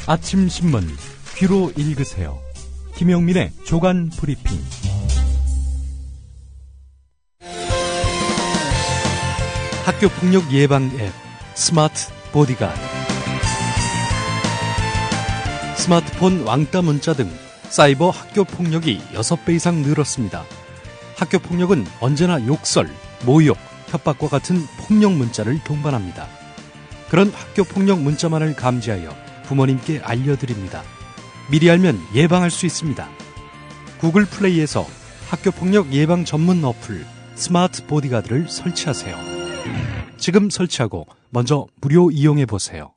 아침 신문 귀로 읽으세요. 김영민의 조간 브리핑. 학교 폭력 예방 앱 스마트 보디가드. 스마트폰 왕따 문자 등 사이버 학교 폭력이 6배 이상 늘었습니다. 학교 폭력은 언제나 욕설, 모욕, 협박과 같은 폭력 문자를 동반합니다. 그런 학교 폭력 문자만을 감지하여 부모님께 알려드립니다. 미리 알면 예방할 수 있습니다. 구글 플레이에서 학교 폭력 예방 전문 어플 스마트 보디가드를 설치하세요. 지금 설치하고 먼저 무료 이용해 보세요.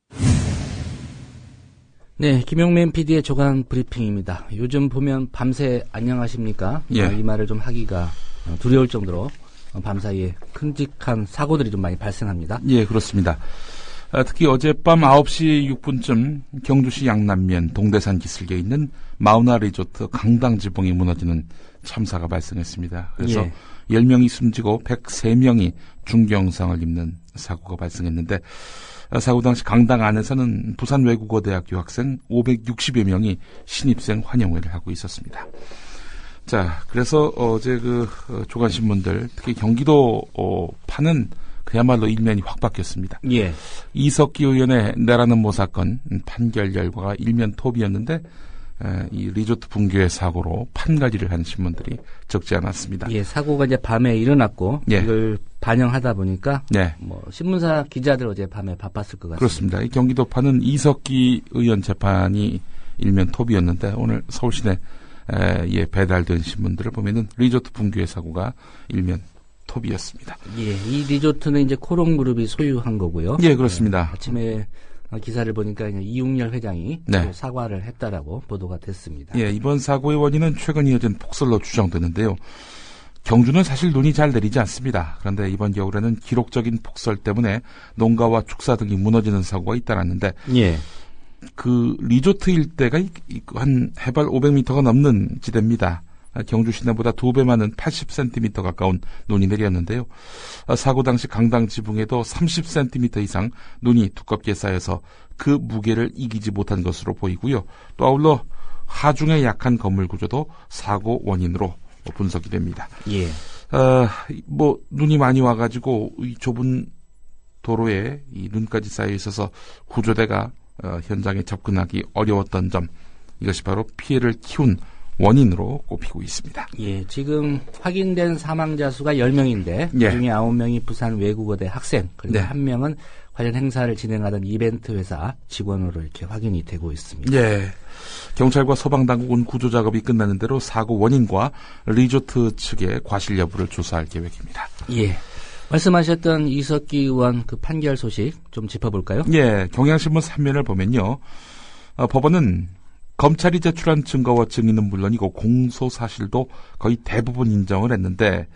네, 김용민 PD의 조간 브리핑입니다. 요즘 보면 밤새 안녕하십니까? 예. 이 말을 좀 하기가 두려울 정도로 밤사이에 끔찍한 사고들이 좀 많이 발생합니다. 예, 그렇습니다. 특히 어젯밤 9시 6분쯤 경주시 양남면 동대산 기슭에 있는 마우나 리조트 강당 지붕이 무너지는 참사가 발생했습니다. 그래서 예. 10명이 숨지고 103명이 중경상을 입는 사고가 발생했는데, 사고 당시 강당 안에서는 부산 외국어대학교 학생 560여 명이 신입생 환영회를 하고 있었습니다. 자, 그래서 어제 조간신문들, 특히 경기도 파는 그야말로 일면이 확 바뀌었습니다. 예. 이석기 의원의 내라는 모 사건 판결 결과가 일면 톱이었는데, 이 리조트 붕괴의 사고로 판가지를 한 신문들이 적지 않았습니다. 예, 사고가 이제 밤에 일어났고, 예. 이걸 반영하다 보니까, 네. 신문사 기자들 어제 밤에 바빴을 것 같습니다. 그렇습니다. 이 경기도파는 이석기 의원 재판이 일면 톱이었는데, 오늘 서울시내 배달된 신문들을 보면은 리조트 붕괴의 사고가 일면 톱이었습니다. 예, 이 리조트는 이제 코롱그룹이 소유한 거고요. 예, 그렇습니다. 아침에 기사를 보니까 이웅열 회장이 네. 또 사과를 했다라고 보도가 됐습니다. 예, 이번 사고의 원인은 최근 이어진 폭설로 추정되는데요. 경주는 사실 눈이 잘 내리지 않습니다. 그런데 이번 겨울에는 기록적인 폭설 때문에 농가와 축사 등이 무너지는 사고가 잇따랐는데, 예. 그 리조트 일대가 한 해발 500m가 넘는 지대입니다. 경주 시내보다 2배 많은 80cm 가까운 눈이 내렸는데요. 사고 당시 강당 지붕에도 30cm 이상 눈이 두껍게 쌓여서 그 무게를 이기지 못한 것으로 보이고요. 또 아울러 하중의 약한 건물 구조도 사고 원인으로 분석이 됩니다. 예. 눈이 많이 와가지고 이 좁은 도로에 이 눈까지 쌓여 있어서 구조대가 현장에 접근하기 어려웠던 점, 이것이 바로 피해를 키운 원인으로 꼽히고 있습니다. 예, 지금 확인된 사망자 수가 10명인데 예. 그중에 9명이 부산 외국어대 학생, 그리고 네. 1명은 관련 행사를 진행하던 이벤트 회사 직원으로 이렇게 확인이 되고 있습니다. 예. 경찰과 소방당국은 구조작업이 끝나는 대로 사고 원인과 리조트 측의 과실 여부를 조사할 계획입니다. 예. 말씀하셨던 이석기 의원 그 판결 소식 좀 짚어볼까요? 예, 경향신문 3면을 보면요. 법원은 검찰이 제출한 증거와 증인은 물론이고 공소 사실도 거의 대부분 인정을 했는데,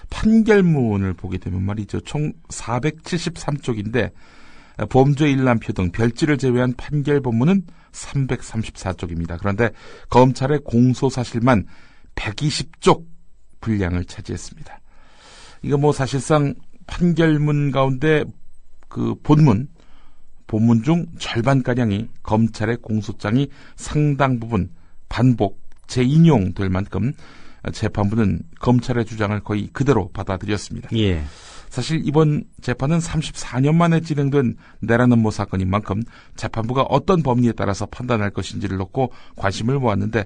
판결문을 보게 되면 말이죠. 총 473쪽인데 범죄 일람표 등 별지를 제외한 판결 본문은 334쪽입니다. 그런데 검찰의 공소 사실만 120쪽 분량을 차지했습니다. 이거 사실상 판결문 가운데 그 본문 중 절반가량이 검찰의 공소장이 상당 부분 반복, 재인용될 만큼 재판부는 검찰의 주장을 거의 그대로 받아들였습니다. 예. 사실 이번 재판은 34년 만에 진행된 내라는 모 사건인 만큼 재판부가 어떤 법리에 따라서 판단할 것인지를 놓고 관심을 모았는데,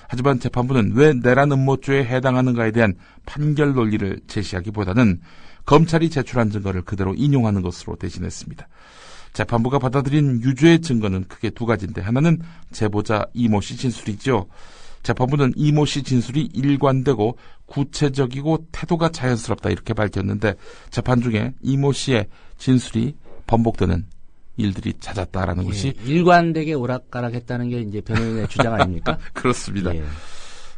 하지만 재판부는 왜 내라는 모죄에 해당하는가에 대한 판결 논리를 제시하기보다는 검찰이 제출한 증거를 그대로 인용하는 것으로 대신했습니다. 재판부가 받아들인 유죄의 증거는 크게 두 가지인데, 하나는 제보자 이모 씨 진술이죠. 재판부는 이모 씨 진술이 일관되고 구체적이고 태도가 자연스럽다 이렇게 밝혔는데, 재판 중에 이모 씨의 진술이 번복되는 일들이 잦았다라는 예. 것이 일관되게 오락가락했다는 게 이제 변호인의 주장 아닙니까? 그렇습니다. 예.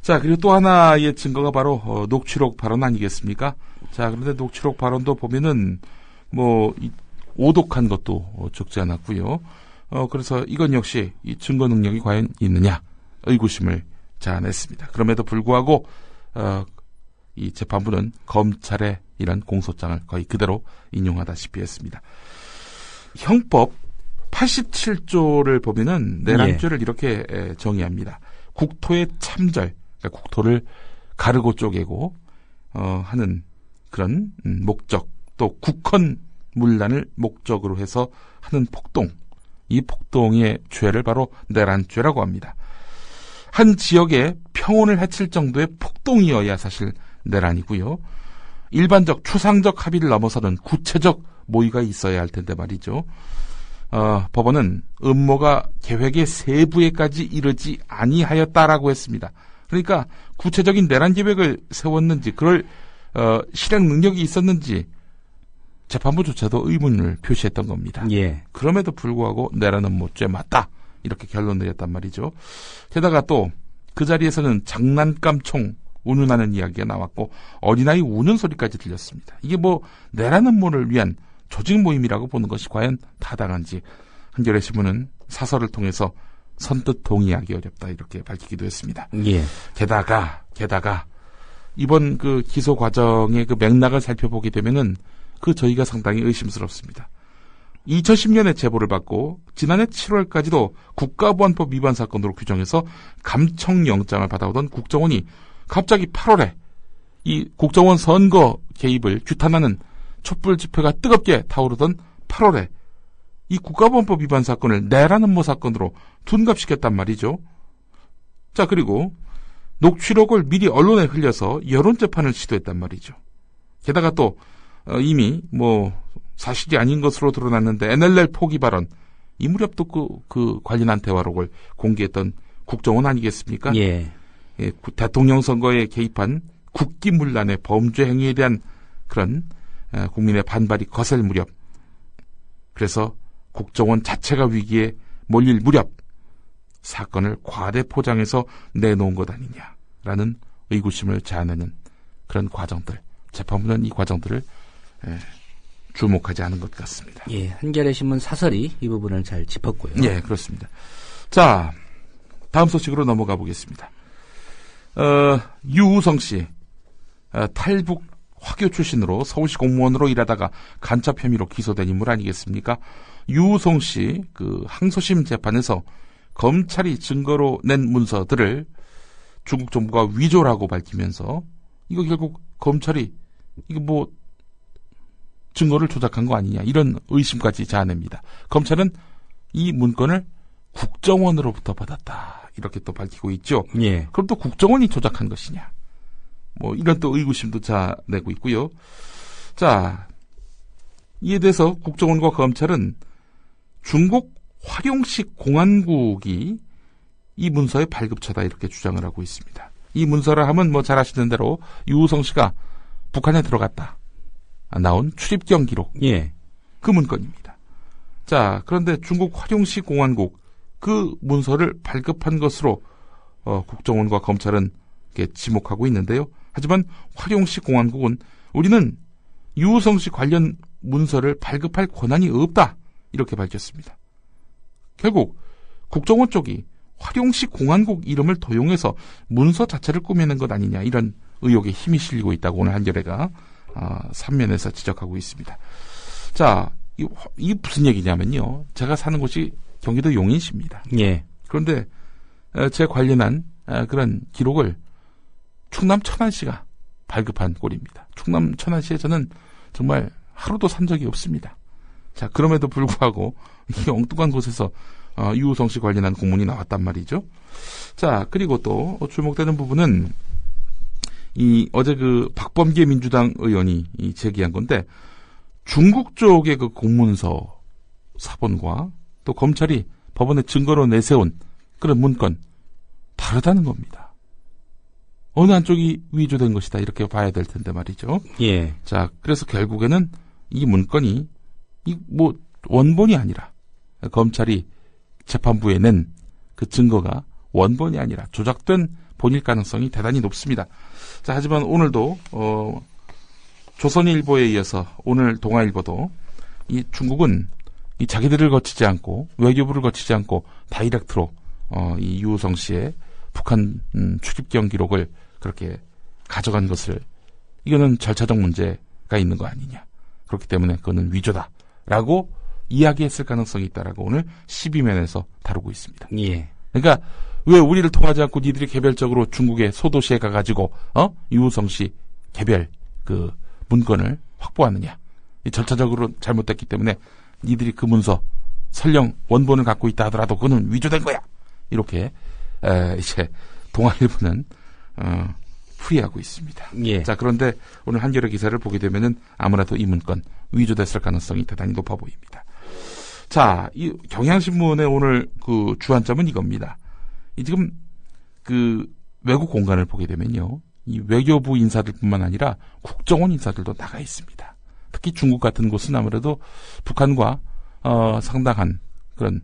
자, 그리고 또 하나의 증거가 바로 녹취록 발언 아니겠습니까? 자, 그런데 녹취록 발언도 보면은 오독한 것도 적지 않았고요. 그래서 이건 역시 이 증거 능력이 과연 있느냐 의구심을 자아냈습니다. 그럼에도 불구하고 이 재판부는 검찰의 이런 공소장을 거의 그대로 인용하다시피 했습니다. 형법 87조를 보면은 내란죄를 이렇게 정의합니다. 국토의 참절, 그러니까 국토를 가르고 쪼개고 하는 그런 목적, 또 국헌 문란을 목적으로 해서 하는 폭동, 이 폭동의 죄를 바로 내란죄라고 합니다. 한 지역에 평온을 해칠 정도의 폭동이어야 사실 내란이고요. 일반적 추상적 합의를 넘어서는 구체적 모의가 있어야 할 텐데 말이죠. 법원은 음모가 계획의 세부에까지 이르지 아니하였다라고 했습니다. 그러니까 구체적인 내란 계획을 세웠는지, 그럴 실행 능력이 있었는지 재판부조차도 의문을 표시했던 겁니다. 예. 그럼에도 불구하고 내란 음모죄 맞다, 이렇게 결론 내렸단 말이죠. 게다가 또 그 자리에서는 장난감총 운운하는 이야기가 나왔고 어린아이 우는 소리까지 들렸습니다. 이게 뭐 내란 음모를 위한 조직 모임이라고 보는 것이 과연 타당한지 한겨레 신문은 사설을 통해서 선뜻 동의하기 어렵다, 이렇게 밝히기도 했습니다. 예. 게다가 이번 그 기소 과정의 그 맥락을 살펴보게 되면은 저희가 상당히 의심스럽습니다. 2010년에 제보를 받고 지난해 7월까지도 국가보안법 위반 사건으로 규정해서 감청영장을 받아오던 국정원이 갑자기 8월에 이 국정원 선거 개입을 규탄하는 촛불 집회가 뜨겁게 타오르던 8월에 이 국가보안법 위반 사건을 내란 음모 사건으로 둔갑시켰단 말이죠. 자, 그리고 녹취록을 미리 언론에 흘려서 여론재판을 시도했단 말이죠. 게다가 또 이미 사실이 아닌 것으로 드러났는데 NLL 포기 발언, 이 무렵도 그 관련한 대화록을 공개했던 국정원 아니겠습니까? 예. 예, 대통령 선거에 개입한 국기문란의 범죄 행위에 대한 그런 국민의 반발이 거셀 무렵, 그래서 국정원 자체가 위기에 몰릴 무렵 사건을 과대 포장해서 내놓은 것 아니냐라는 의구심을 자아내는 그런 과정들, 재판부는 이 과정들을 주목하지 않은 것 같습니다. 예, 한겨레 신문 사설이 이 부분을 잘 짚었고요. 예, 그렇습니다. 자, 다음 소식으로 넘어가 보겠습니다. 유우성 씨, 탈북 화교 출신으로 서울시 공무원으로 일하다가 간첩 혐의로 기소된 인물 아니겠습니까? 유우성 씨 항소심 재판에서 검찰이 증거로 낸 문서들을 중국 정부가 위조라고 밝히면서 이거 결국 검찰이 증거를 조작한 거 아니냐, 이런 의심까지 자아냅니다. 검찰은 이 문건을 국정원으로부터 받았다, 이렇게 또 밝히고 있죠. 예. 그럼 또 국정원이 조작한 것이냐, 이런 또 의구심도 자아내고 있고요. 자, 이에 대해서 국정원과 검찰은 중국 화룡식 공안국이 이 문서의 발급처다, 이렇게 주장을 하고 있습니다. 이 문서라 하면 잘 아시는 대로 유우성 씨가 북한에 들어갔다 나온 출입경 기록, 예, 그 문건입니다. 자, 그런데 중국 화룡식 공안국 그 문서를 발급한 것으로 국정원과 검찰은 이렇게 지목하고 있는데요. 하지만 화룡식 공안국은 우리는 유우성 씨 관련 문서를 발급할 권한이 없다, 이렇게 밝혔습니다. 결국 국정원 쪽이 화룡식 공안국 이름을 도용해서 문서 자체를 꾸미는 것 아니냐, 이런 의혹에 힘이 실리고 있다고 오늘 한겨레가 3면에서 지적하고 있습니다. 자, 이 무슨 얘기냐면요. 제가 사는 곳이 경기도 용인시입니다. 예. 그런데 제 관련한 그런 기록을 충남 천안시가 발급한 꼴입니다. 충남 천안시에 저는 정말 하루도 산 적이 없습니다. 자, 그럼에도 불구하고 이 엉뚱한 곳에서 유우성 씨 관련한 공문이 나왔단 말이죠. 자, 그리고 또 주목되는 부분은 어제 박범계 민주당 의원이 제기한 건데, 중국 쪽의 그 공문서 사본과 또 검찰이 법원에 증거로 내세운 그런 문건 다르다는 겁니다. 어느 한쪽이 위조된 것이다, 이렇게 봐야 될 텐데 말이죠. 예. 자, 그래서 결국에는 이 문건이 원본이 아니라, 검찰이 재판부에 낸 그 증거가 원본이 아니라 조작된 본일 가능성이 대단히 높습니다. 자, 하지만 오늘도 조선일보에 이어서 오늘 동아일보도 이 중국은 이 자기들을 거치지 않고, 외교부를 거치지 않고 다이렉트로 이 유우성 씨의 북한 출입경 기록을 그렇게 가져간 것을, 이거는 절차적 문제가 있는 거 아니냐, 그렇기 때문에 그거는 위조다라고 이야기했을 가능성이 있다라고 오늘 12면에서 다루고 있습니다. 예. 그러니까 왜 우리를 통하지 않고 니들이 개별적으로 중국의 소도시에 가가지고 유우성씨 개별 그 문건을 확보하느냐. 이 절차적으로 잘못됐기 때문에 니들이 그 문서 설령 원본을 갖고 있다 하더라도 그거는 위조된 거야. 이렇게 이제 동아일보는 풀이하고 있습니다. 예. 자, 그런데 오늘 한겨레 기사를 보게 되면은 아무래도 이 문건 위조됐을 가능성이 대단히 높아 보입니다. 자, 이 경향신문의 오늘 그 주안점은 이겁니다. 이 지금 그 외국 공간을 보게 되면요, 이 외교부 인사들뿐만 아니라 국정원 인사들도 나가 있습니다. 특히 중국 같은 곳은 아무래도 북한과 상당한 그런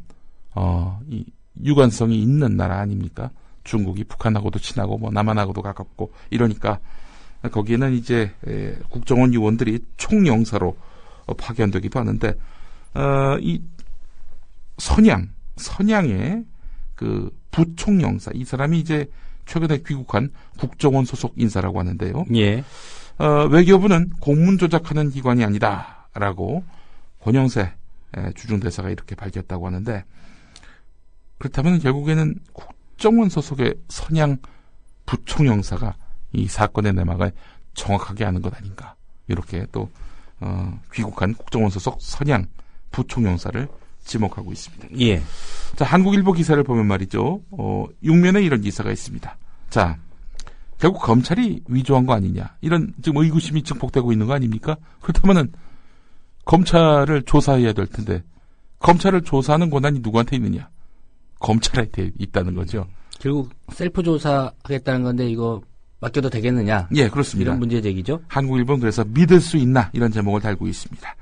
이 유관성이 있는 나라 아닙니까? 중국이 북한하고도 친하고 뭐 남한하고도 가깝고 이러니까 거기에는 이제 국정원 요원들이 총영사로 파견되기도 하는데 이 선양의 그 부총영사 이 사람이 이제 최근에 귀국한 국정원 소속 인사라고 하는데요. 예. 외교부는 공문 조작하는 기관이 아니다라고 권영세 주중대사가 이렇게 밝혔다고 하는데 그렇다면 결국에는 국정원 소속의 선양 부총영사가 이 사건의 내막을 정확하게 아는 것 아닌가 이렇게 또 귀국한 국정원 소속 선양 부총영사를 지목하고 있습니다. 예. 자, 한국일보 기사를 보면 말이죠. 6면에 이런 기사가 있습니다. 자, 결국 검찰이 위조한 거 아니냐. 이런 지금 의구심이 증폭되고 있는 거 아닙니까? 그렇다면은 검찰을 조사해야 될 텐데 검찰을 조사하는 권한이 누구한테 있느냐? 검찰한테 있다는 거죠. 결국 셀프 조사하겠다는 건데 이거 맡겨도 되겠느냐? 예, 그렇습니다. 이런 문제 제기죠. 한국일보는 그래서 믿을 수 있나 이런 제목을 달고 있습니다.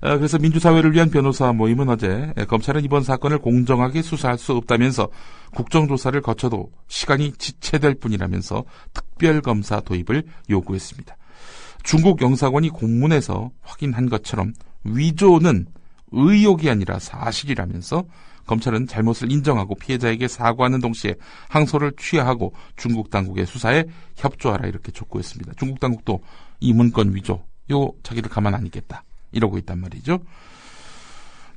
그래서 민주사회를 위한 변호사 모임은 어제 검찰은 이번 사건을 공정하게 수사할 수 없다면서 국정조사를 거쳐도 시간이 지체될 뿐이라면서 특별검사 도입을 요구했습니다. 중국 영사관이 공문에서 확인한 것처럼 위조는 의혹이 아니라 사실이라면서 검찰은 잘못을 인정하고 피해자에게 사과하는 동시에 항소를 취하하고 중국 당국의 수사에 협조하라 이렇게 촉구했습니다. 중국 당국도 이 문건 위조, 자기들 가만 안 있겠다. 이러고 있단 말이죠.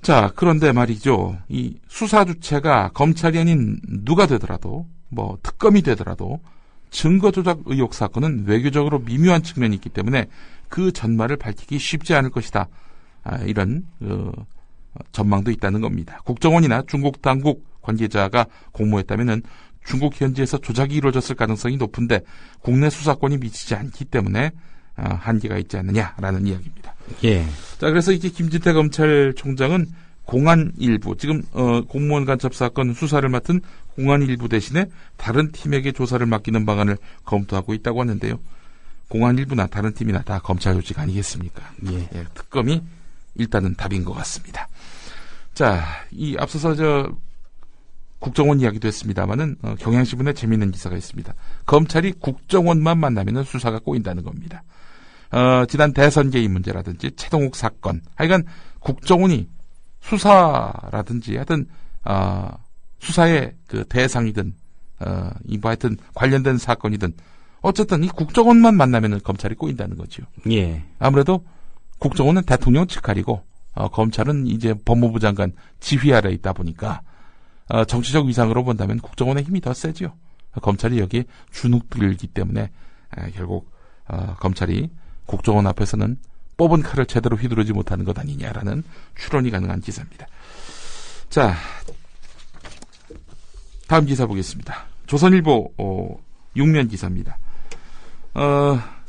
자, 그런데 말이죠. 이 수사 주체가 검찰이 아닌 누가 되더라도, 뭐 특검이 되더라도 증거 조작 의혹 사건은 외교적으로 미묘한 측면이 있기 때문에 그 전말을 밝히기 쉽지 않을 것이다. 이런 전망도 있다는 겁니다. 국정원이나 중국 당국 관계자가 공모했다면은 중국 현지에서 조작이 이루어졌을 가능성이 높은데 국내 수사권이 미치지 않기 때문에 한계가 있지 않느냐라는 이야기입니다. 예. 자, 그래서 이제 김진태 검찰총장은 공안일부, 지금 공무원 간첩 사건 수사를 맡은 공안일부 대신에 다른 팀에게 조사를 맡기는 방안을 검토하고 있다고 하는데요. 공안일부나 다른 팀이나 다 검찰 조직 아니겠습니까? 예. 특검이 일단은 답인 것 같습니다. 자, 이 앞서서 국정원 이야기도 했습니다만은 경향신문에 재미있는 기사가 있습니다. 검찰이 국정원만 만나면은 수사가 꼬인다는 겁니다. 지난 대선 개입 문제라든지 최동욱 사건, 하여간 국정원이 수사라든지 하여튼 수사의 그 대상이든 하여튼 관련된 사건이든 어쨌든 이 국정원만 만나면은 검찰이 꼬인다는 거죠. 예. 아무래도 국정원은 대통령 직할이고 검찰은 이제 법무부 장관 지휘 아래 있다 보니까 정치적 위상으로 본다면 국정원의 힘이 더 세죠. 검찰이 여기에 주눅들기 때문에 결국 검찰이 국정원 앞에서는 뽑은 칼을 제대로 휘두르지 못하는 것 아니냐라는 추론이 가능한 기사입니다. 자, 다음 기사 보겠습니다. 조선일보 6면 기사입니다.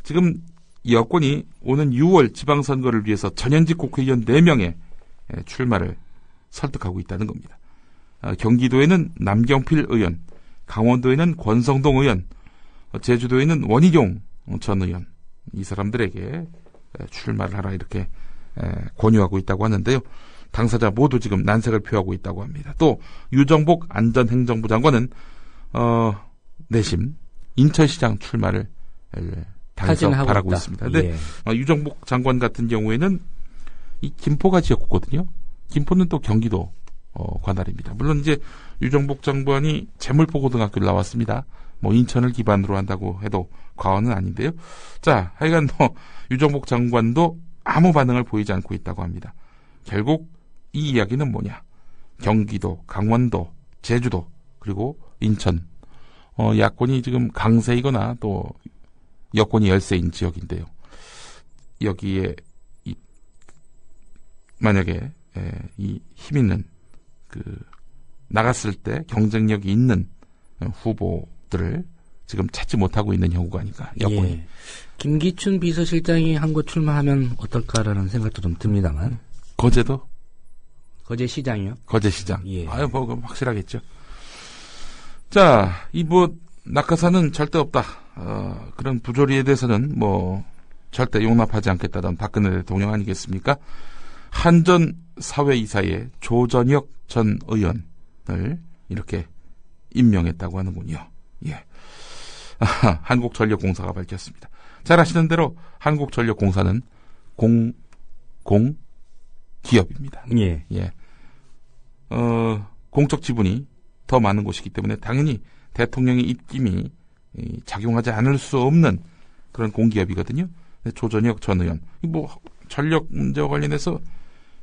지금 여권이 오는 6월 지방선거를 위해서 전현직 국회의원 4명의 출마를 설득하고 있다는 겁니다. 경기도에는 남경필 의원, 강원도에는 권성동 의원, 제주도에는 원희룡 전 의원, 이 사람들에게 출마를 하라 이렇게 권유하고 있다고 하는데요. 당사자 모두 지금 난색을 표하고 있다고 합니다. 또 유정복 안전행정부 장관은 내심 인천시장 출마를 당에서 바라고 있다. 있습니다. 근데 유정복 장관 같은 경우에는 이 김포가 지역구거든요. 김포는 또 경기도 관할입니다. 물론 이제 유정복 장관이 재물포고등학교를 나왔습니다. 뭐 인천을 기반으로 한다고 해도 과언은 아닌데요. 자, 하여간 유정복 장관도 아무 반응을 보이지 않고 있다고 합니다. 결국 이 이야기는 뭐냐? 경기도, 강원도, 제주도, 그리고 인천, 야권이 지금 강세이거나 또 여권이 열세인 지역인데요. 여기에 만약에 이 힘 있는 나갔을 때 경쟁력이 있는 후보들을 지금 찾지 못하고 있는 형국가 아닌가, 여권이. 예. 김기춘 비서실장이 한 곳 출마하면 어떨까라는 생각도 좀 듭니다만. 거제도? 거제시장이요? 거제시장. 예. 그럼 확실하겠죠. 자, 낙하산은 절대 없다. 그런 부조리에 대해서는 절대 용납하지 않겠다던 박근혜 대통령 아니겠습니까? 한전 사회이사의 조전혁 전 의원을 이렇게 임명했다고 하는군요. 예. 한국전력공사가 밝혔습니다. 잘 아시는 대로 한국전력공사는 공기업입니다. 예. 예. 공적 지분이 더 많은 곳이기 때문에 당연히 대통령의 입김이 작용하지 않을 수 없는 그런 공기업이거든요. 조전혁 전 의원. 전력 문제와 관련해서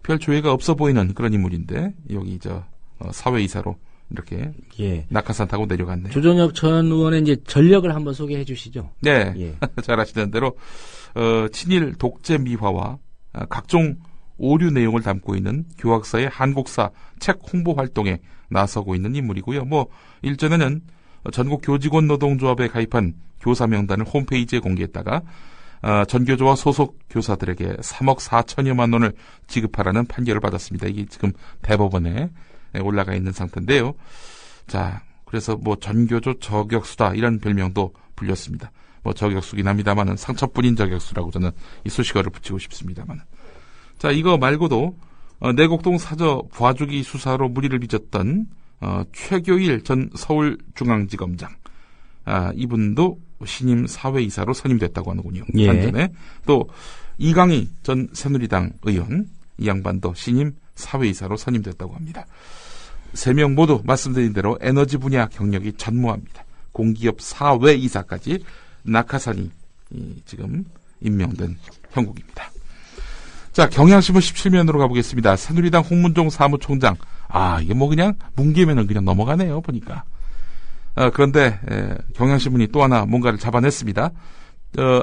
별 조회가 없어 보이는 그런 인물인데, 여기 사회이사로 이렇게 예. 낙하산 타고 내려갔네요. 조전혁 전 의원의 이제 전력을 한번 소개해 주시죠. 네. 예. 잘 아시는 대로, 친일 독재 미화와 각종 오류 내용을 담고 있는 교학사의 한국사 책 홍보 활동에 나서고 있는 인물이고요. 일전에는 전국 교직원 노동조합에 가입한 교사 명단을 홈페이지에 공개했다가 전교조와 소속 교사들에게 3억 4천여만 원을 지급하라는 판결을 받았습니다. 이게 지금 대법원에 올라가 있는 상태인데요. 자, 그래서 전교조 저격수다 이런 별명도 불렸습니다. 저격수긴 합니다만은 상처뿐인 저격수라고 저는 이 수식어를 붙이고 싶습니다만. 자, 이거 말고도 내곡동 사저 부하주기 수사로 무리를 빚었던 최교일 전 서울중앙지검장, 이분도 신임 사회이사로 선임됐다고 하는군요. 예. 한전에. 또 이강희 전 새누리당 의원, 이 양반도 신임 사회이사로 선임됐다고 합니다. 3명 모두 말씀드린 대로 에너지 분야 경력이 전무합니다. 공기업 사회이사까지 낙하산이 지금 임명된 형국입니다. 자, 경향신문 17면으로 가보겠습니다. 새누리당 홍문종 사무총장. 이게 그냥 뭉개면은 그냥 넘어가네요, 보니까. 그런데 경향신문이 또 하나 뭔가를 잡아냈습니다.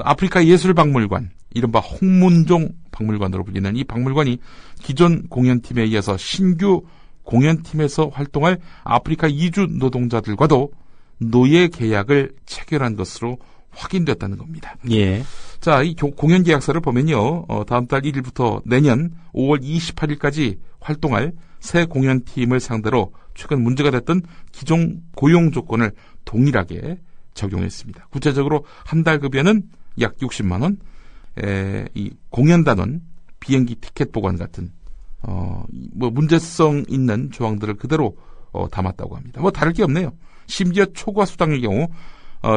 아프리카 예술박물관, 이른바 홍문종 박물관으로 불리는 이 박물관이 기존 공연팀에 이어서 신규 공연팀에서 활동할 아프리카 이주 노동자들과도 노예 계약을 체결한 것으로 확인됐다는 겁니다. 예. 자, 이 공연 계약서를 보면요, 다음 달 1일부터 내년 5월 28일까지 활동할 새 공연팀을 상대로 최근 문제가 됐던 기존 고용 조건을 동일하게 적용했습니다. 구체적으로 한 달 급여는 약 60만 원, 이 공연단원, 비행기 티켓 보관 같은 문제성 있는 조항들을 그대로 담았다고 합니다. 다를 게 없네요. 심지어 초과 수당의 경우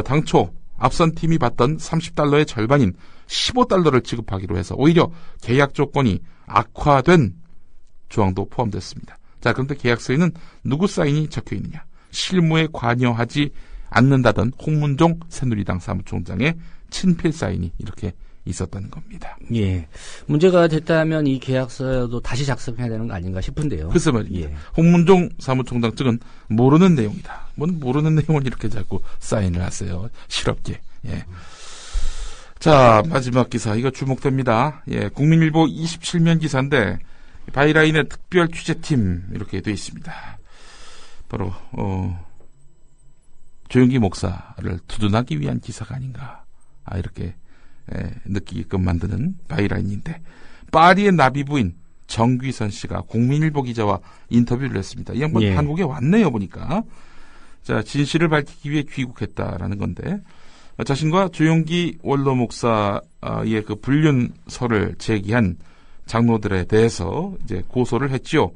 당초 앞선 팀이 받던 $30의 절반인 $15를 지급하기로 해서 오히려 계약 조건이 악화된 조항도 포함됐습니다. 자, 그런데 계약서에는 누구 사인이 적혀 있느냐? 실무에 관여하지 않는다던 홍문종 새누리당 사무총장의 친필 사인이 이렇게 있었다는 겁니다. 예. 문제가 됐다면 이 계약서도 다시 작성해야 되는 거 아닌가 싶은데요. 글쎄 말입니다. 예. 홍문종 사무총장 측은 모르는 내용이다. 모르는 내용을 이렇게 자꾸 사인을 하세요. 실업계. 예. 자, 마지막 기사. 이거 주목됩니다. 예. 국민일보 27면 기사인데, 바이라인의 특별 취재팀, 이렇게 돼 있습니다. 바로, 조영기 목사를 두둔하기 위한 기사가 아닌가. 이렇게, 느끼게끔 만드는 바이라인인데, 파리의 나비부인 정귀선 씨가 국민일보 기자와 인터뷰를 했습니다. 이 양반 예. 한국에 왔네요, 보니까. 자, 진실을 밝히기 위해 귀국했다라는 건데, 자신과 조영기 원로 목사의 그 불륜설을 제기한 장로들에 대해서 이제 고소를 했지요.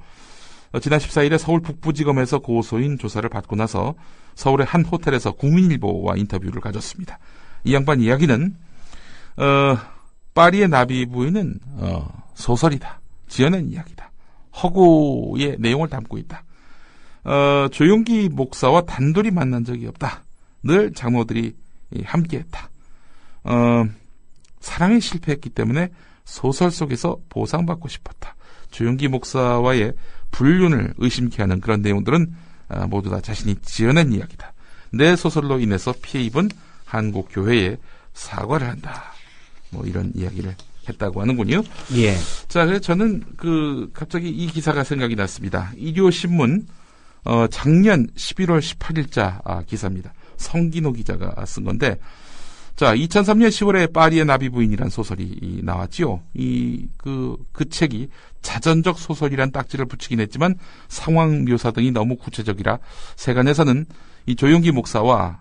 지난 14일에 서울 북부지검에서 고소인 조사를 받고 나서 서울의 한 호텔에서 국민일보와 인터뷰를 가졌습니다. 이 양반 이야기는 파리의 나비 부인은 소설이다. 지어낸 이야기다. 허구의 내용을 담고 있다. 조용기 목사와 단둘이 만난 적이 없다. 늘 장로들이 함께했다. 사랑에 실패했기 때문에 소설 속에서 보상받고 싶었다. 조용기 목사와의 불륜을 의심케 하는 그런 내용들은 모두 다 자신이 지어낸 이야기다. 내 소설로 인해서 피해 입은 한국 교회에 사과를 한다. 뭐 이런 이야기를 했다고 하는군요. 예. 자, 그래서 저는 갑자기 이 기사가 생각이 났습니다. 일요신문 작년 11월 18일자 기사입니다. 성기노 기자가 쓴 건데, 자, 2003년 10월에 파리의 나비 부인이란 소설이 나왔지요. 그 책이 자전적 소설이란 딱지를 붙이긴 했지만 상황 묘사 등이 너무 구체적이라 세간에서는 이 조용기 목사와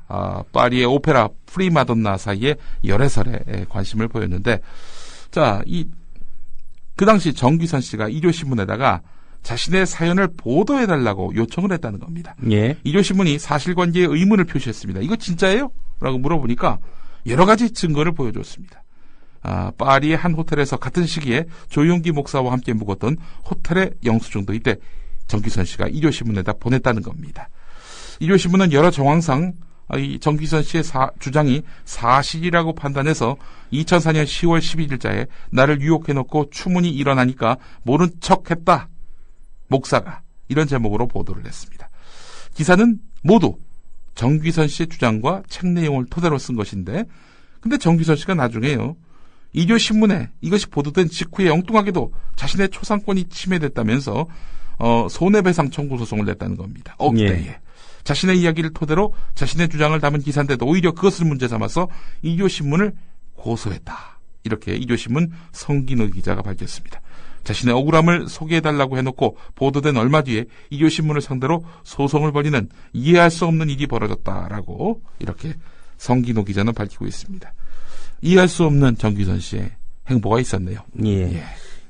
파리의 오페라 프리마돈나 사이에 열애설에 관심을 보였는데, 자, 그 당시 정귀선 씨가 일요신문에다가 자신의 사연을 보도해달라고 요청을 했다는 겁니다. 예. 일요신문이 사실관계에 의문을 표시했습니다. 이거 진짜예요? 라고 물어보니까 여러 가지 증거를 보여줬습니다. 파리의 한 호텔에서 같은 시기에 조용기 목사와 함께 묵었던 호텔의 영수증도 이때 정귀선 씨가 일요신문에다 보냈다는 겁니다. 일요신문은 여러 정황상 이 정귀선 씨의 주장이 사실이라고 판단해서 2004년 10월 11일자에 나를 유혹해놓고 추문이 일어나니까 모른 척했다. 목사가 이런 제목으로 보도를 했습니다. 기사는 모두 정귀선 씨의 주장과 책 내용을 토대로 쓴 것인데, 근데 정귀선 씨가 나중에요, 일요신문에 이것이 보도된 직후에 엉뚱하게도 자신의 초상권이 침해됐다면서 손해배상 청구 소송을 냈다는 겁니다. 그때에. 자신의 이야기를 토대로 자신의 주장을 담은 기사인데도 오히려 그것을 문제 삼아서 일요신문을 고소했다. 이렇게 일요신문 성기노 기자가 밝혔습니다. 자신의 억울함을 소개해달라고 해놓고 보도된 얼마 뒤에 일요신문을 상대로 소송을 벌이는 이해할 수 없는 일이 벌어졌다라고 이렇게 성기노 기자는 밝히고 있습니다. 이해할 수 없는 정귀선 씨의 행보가 있었네요. 예.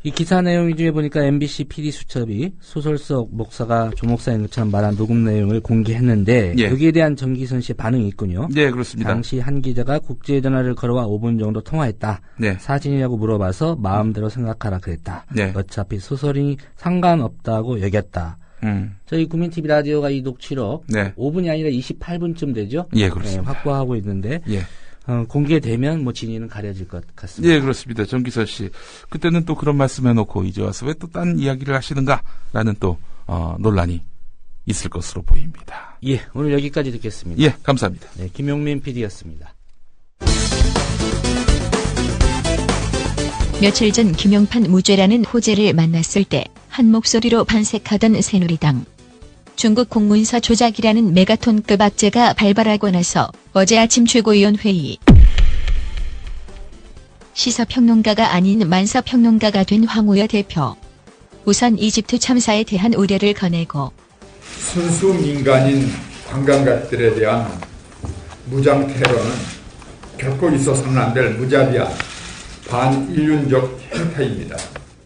이 기사 내용 중에 보니까 MBC PD 수첩이 소설 속 목사가 조 목사인 것처럼 말한 녹음 내용을 공개했는데, 여기에 대한 정귀선 씨의 반응이 있군요. 네, 그렇습니다. 당시 한 기자가 국제전화를 걸어와 5분 정도 통화했다. 사진이냐고 물어봐서 마음대로 생각하라 그랬다. 어차피 소설이 상관없다고 여겼다. 저희 국민TV 라디오가 이 녹취록 5분이 아니라 28분쯤 되죠? 예, 그렇습니다. 확보하고 있는데, 공개되면 뭐 진위는 가려질 것 같습니다. 예, 그렇습니다. 정귀선 씨. 그때는 또 그런 말씀 해놓고 이제 와서 왜 또 딴 이야기를 하시는가라는 또 논란이 있을 것으로 보입니다. 예, 오늘 여기까지 듣겠습니다. 예, 감사합니다. 네, 김용민 PD였습니다. 며칠 전 김용판 무죄라는 호재를 만났을 때 한 목소리로 반색하던 새누리당. 중국 공문서 조작이라는 메가톤급 악재가 발발하고 나서 어제 아침 최고위원회의. 시사평론가가 아닌 만사평론가가 된 황우여 대표. 우선 이집트 참사에 대한 우려를 거내고, 순수 민간인 관광객들에 대한 무장 테러는 결코 있어서는 안 될 무자비한 반인륜적 행태입니다.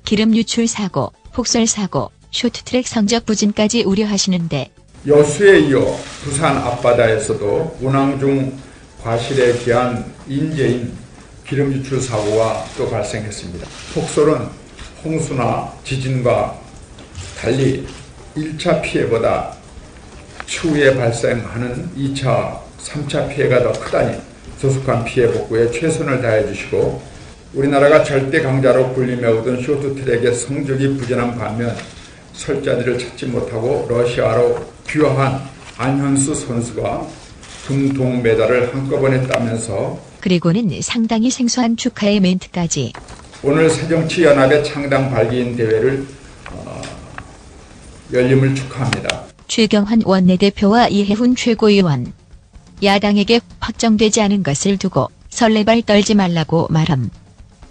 기름 유출 사고, 폭설 사고, 쇼트트랙 성적 부진까지 우려하시는데, 여수에 이어 부산 앞바다에서도 운항 중 과실에 기한 인재인 기름 유출 사고가 또 발생했습니다. 폭설은 홍수나 지진과 달리 1차 피해보다 추후에 발생하는 2차, 3차 피해가 더 크다니 조속한 피해 복구에 최선을 다해 주시고, 우리나라가 절대 강자로 군림해오던 쇼트트랙의 성적이 부진한 반면 설자리를 찾지 못하고 러시아로 귀화한 안현수 선수가 금동 메달을 한꺼번에 따면서, 그리고는 상당히 생소한 축하의 멘트까지. 오늘 새정치연합의 창당 발기인 대회를 열림을 축하합니다. 최경환 원내대표와 이해훈 최고위원. 야당에게 확정되지 않은 것을 두고 설레발 떨지 말라고 말함.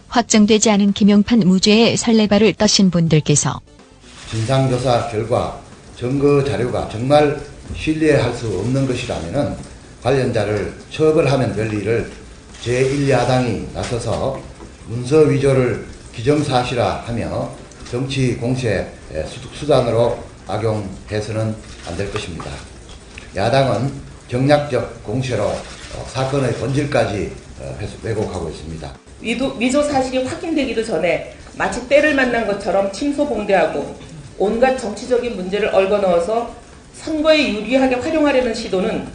확정되지 않은 김용판 무죄의 설레발을 떠신 분들께서, 진상조사 결과 증거 자료가 정말 신뢰할 수 없는 것이라면 관련자를 처벌하면 될 일을 제1야당이 나서서 문서 위조를 기정사실화하며 정치 공세 수단으로 악용해서는 안 될 것입니다. 야당은 경략적 공세로 사건의 본질까지 왜곡하고 있습니다. 위조 사실이 확인되기도 전에 마치 때를 만난 것처럼 침소봉대하고 온갖 정치적인 문제를 얽어넣어서 선거에 유리하게 활용하려는 시도는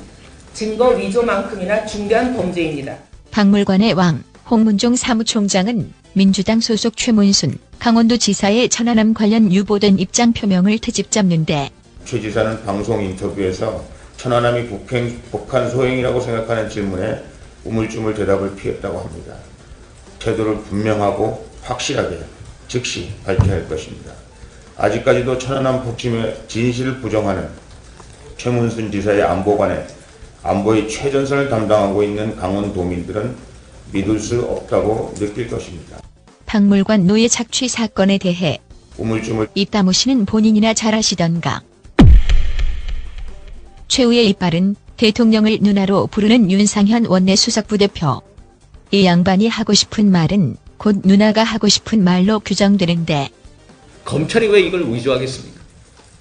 증거 위조만큼이나 중대한 범죄입니다. 박물관의 왕 홍문종 사무총장은 민주당 소속 최문순 강원도지사의 천안함 관련 유보된 입장 표명을 트집 잡는데 최 지사는 방송 인터뷰에서 천안함이 북한 소행이라고 생각하는 질문에 우물쭈물 대답을 피했다고 합니다. 태도를 분명하고 확실하게 즉시 밝혀야 할 것입니다. 아직까지도 천안함 폭침의 진실을 부정하는 최문순 지사의 안보관에 안보의 최전선을 담당하고 있는 강원도민들은 믿을 수 없다고 느낄 것입니다. 박물관 노예 착취 사건에 대해 우물쭈물 입 다무시는 본인이나 잘하시던가. 최후의 이빨은 대통령을 누나로 부르는 윤상현 원내수석부대표. 이 양반이 하고 싶은 말은 곧 누나가 하고 싶은 말로 규정되는데 검찰이 왜 이걸 위조하겠습니까?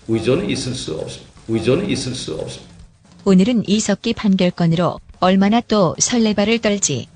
위조는 있을 수 없습니다. 위조는 있을 수 없습니다. 오늘은 이석기 판결건으로 얼마나 또 설레발을 떨지.